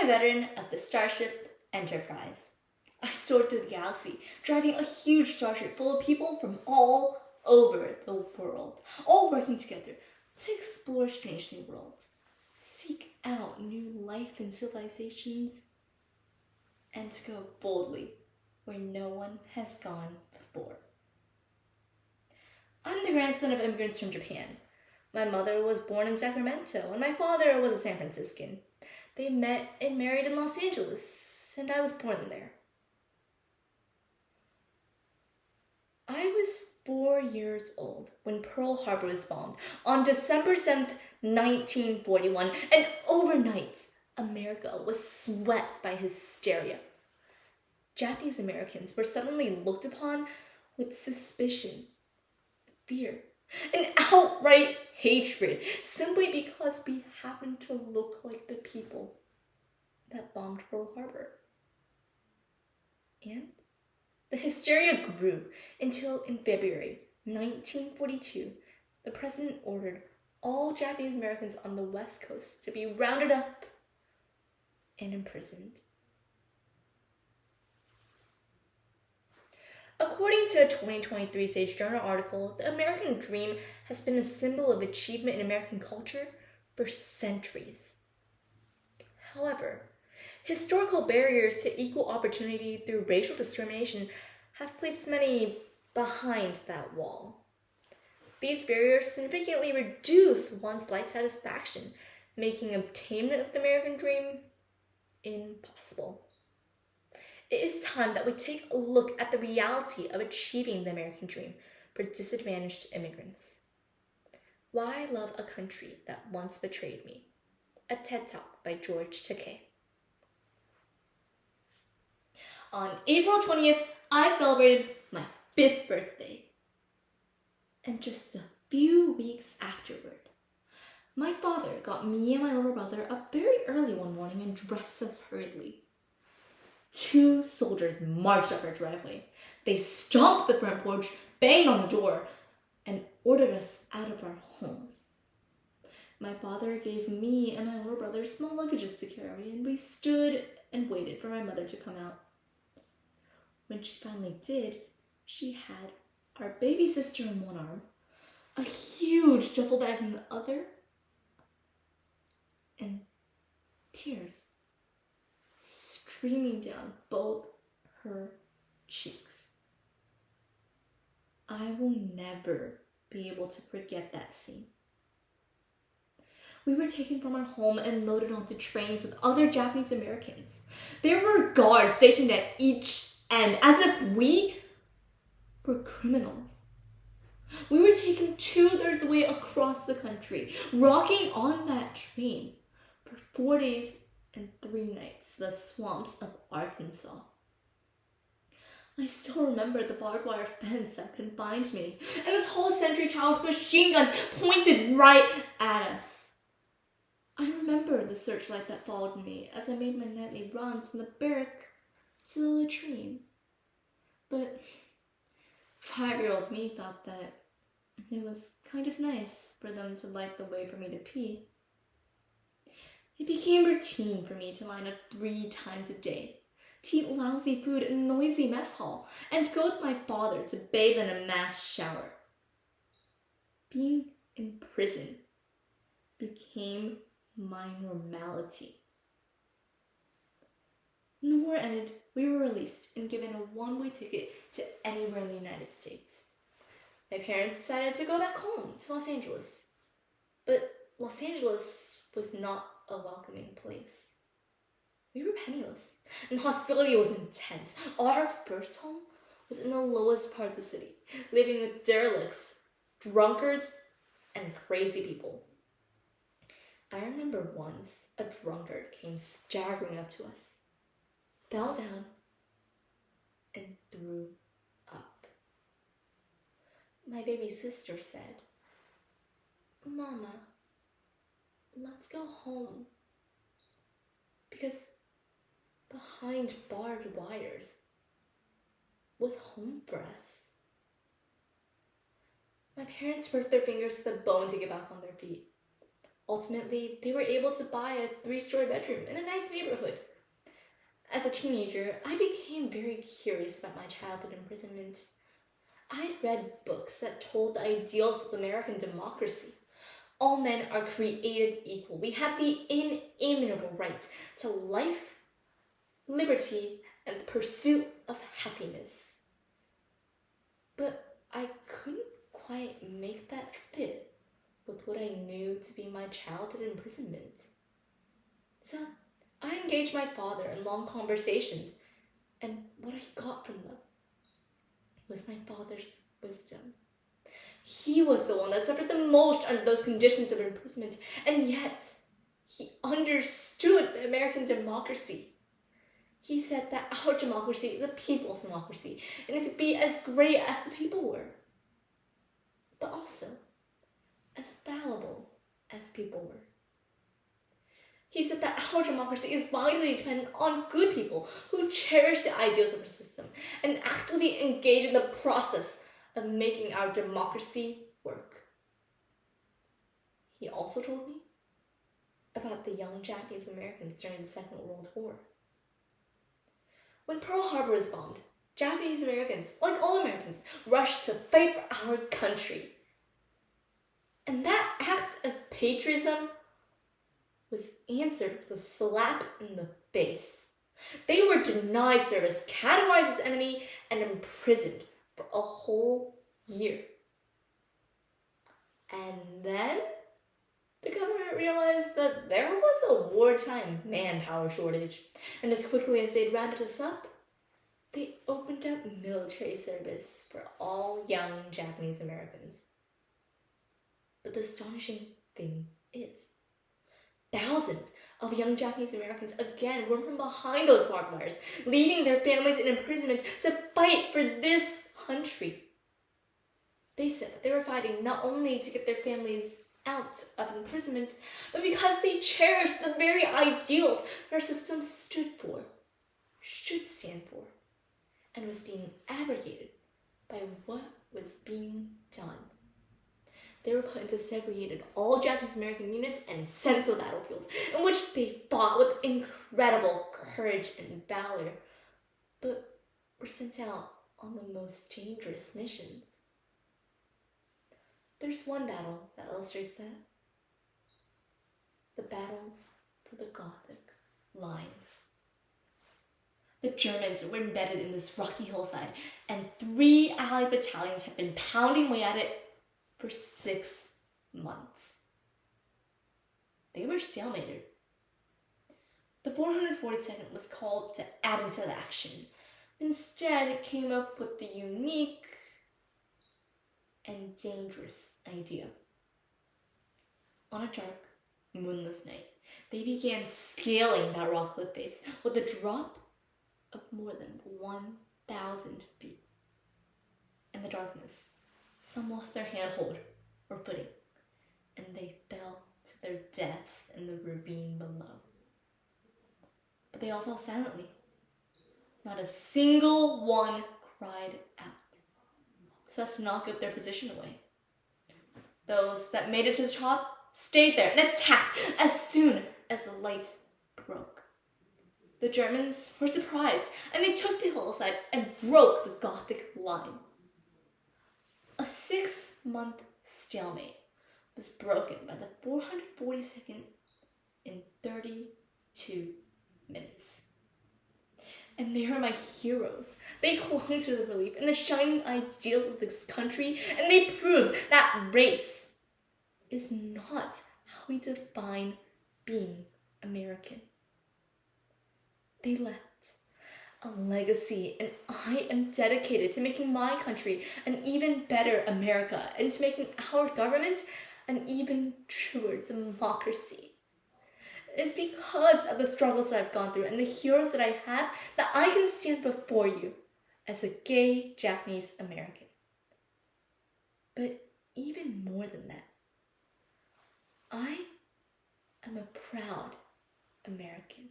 a veteran of the Starship Enterprise. I soared through the galaxy, driving a huge starship full of people from all over the world, all working together to explore strange new worlds, seek out new life and civilizations, and to go boldly where no one has gone before. I'm the grandson of immigrants from Japan. My mother was born in Sacramento, and my father was a San Franciscan. They met and married in Los Angeles, and I was born there. I was 4 years old when Pearl Harbor was bombed on December 7th, 1941, and overnight, America was swept by hysteria. Japanese Americans were suddenly looked upon with suspicion, fear, and outright hatred simply because we happened to look like the people that bombed Pearl Harbor. And the hysteria grew until in February 1942, the president ordered all Japanese Americans on the West Coast to be rounded up and imprisoned. According to a 2023 Sage Journal article, the American dream has been a symbol of achievement in American culture for centuries. However, historical barriers to equal opportunity through racial discrimination have placed many behind that wall. These barriers significantly reduce one's life satisfaction, making obtainment of the American dream impossible. It is time that we take a look at the reality of achieving the American dream for disadvantaged immigrants. Why Love a Country That Once Betrayed Me? A TED Talk by George Takei. On April 20th, I celebrated my 5th birthday. And just a few weeks afterward, my father got me and my little brother up very early one morning and dressed us hurriedly. 2 soldiers marched up our driveway. They stomped the front porch, banged on the door, and ordered us out of our homes. My father gave me and my little brother small luggages to carry, and we stood and waited for my mother to come out. When she finally did, she had our baby sister in one arm, a huge duffel bag in the other, and tears streaming down both her cheeks. I will never be able to forget that scene. We were taken from our home and loaded onto trains with other Japanese Americans. There were guards stationed at each end, as if we were criminals. We were taken 2/3 the way across the country, rocking on that train for 4 days and 3 nights, the swamps of Arkansas. I still remember the barbed wire fence that confined me, and the tall sentry towers with machine guns pointed right at us. I remember the searchlight that followed me as I made my nightly runs from the barrack to the latrine. But 5-year-old me thought that it was kind of nice for them to light the way for me to pee. It became routine for me to line up 3 times a day, to eat lousy food in a noisy mess hall, and to go with my father to bathe in a mass shower. Being in prison became my normality. When the war ended, we were released and given a one-way ticket to anywhere in the United States. My parents decided to go back home to Los Angeles. But Los Angeles was not a welcoming place. We were penniless, and hostility was intense. Our first home was in the lowest part of the city, living with derelicts, drunkards, and crazy people. I remember once a drunkard came staggering up to us, fell down, and threw up. My baby sister said, "Mama, let's go home." Because behind barbed wires was home for us. My parents worked their fingers to the bone to get back on their feet. Ultimately, they were able to buy a 3-story bedroom in a nice neighborhood. As a teenager, I became very curious about my childhood imprisonment. I'd read books that told the ideals of American democracy. All men are created equal. We have the inalienable right to life, liberty, and the pursuit of happiness. But I couldn't quite make that fit with what I knew to be my childhood imprisonment. So I engaged my father in long conversations, and what I got from them was my father's wisdom. He was the one that suffered the most under those conditions of imprisonment, and yet he understood the American democracy. He said that our democracy is a people's democracy, and it could be as great as the people were, but also as fallible as people were. He said that our democracy is vitally dependent on good people who cherish the ideals of our system and actively engage in the process of making our democracy work. He also told me about the young Japanese Americans during the Second World War. When Pearl Harbor was bombed, Japanese Americans, like all Americans, rushed to fight for our country. And that act of patriotism was answered with a slap in the face. They were denied service, categorized as enemy, and imprisoned for a whole year. And then the government realized that there was a wartime manpower shortage, and as quickly as they'd rounded us up, they opened up military service for all young Japanese Americans. But the astonishing thing is, thousands of young Japanese Americans again run from behind those barbed wires, leaving their families in imprisonment to fight for this country. They said that they were fighting not only to get their families out of imprisonment, but because they cherished the very ideals our system stood for, should stand for, and was being abrogated by what was being done. They were put into segregated all Japanese American units and sent to the battlefield, in which they fought with incredible courage and valor, but were sent out on the most dangerous missions. There's one battle that illustrates that. The battle for the Gothic line. The Germans were embedded in this rocky hillside, and 3 Allied battalions had been pounding away at it for 6 months. They were stalemated. The 442nd was called to add into the action. Instead, it came up with the unique and dangerous idea. On a dark, moonless night, they began scaling that rock cliff face with a drop of more than 1,000 feet. In the darkness, some lost their handhold or footing, and they fell to their deaths in the ravine below. But they all fell silently. Not a single one cried out, so as to not give their position away. Those that made it to the top stayed there and attacked as soon as the light broke. The Germans were surprised, and they took the hillside and broke the Gothic line. A 6-month stalemate was broken by the 442nd in 32 minutes. And they are my heroes. They clung to the belief in the shining ideals of this country, and they proved that race is not how we define being American. They left a legacy, and I am dedicated to making my country an even better America and to making our government an even truer democracy. It's because of the struggles that I've gone through and the heroes that I have that I can stand before you as a gay Japanese American. But even more than that, I am a proud American.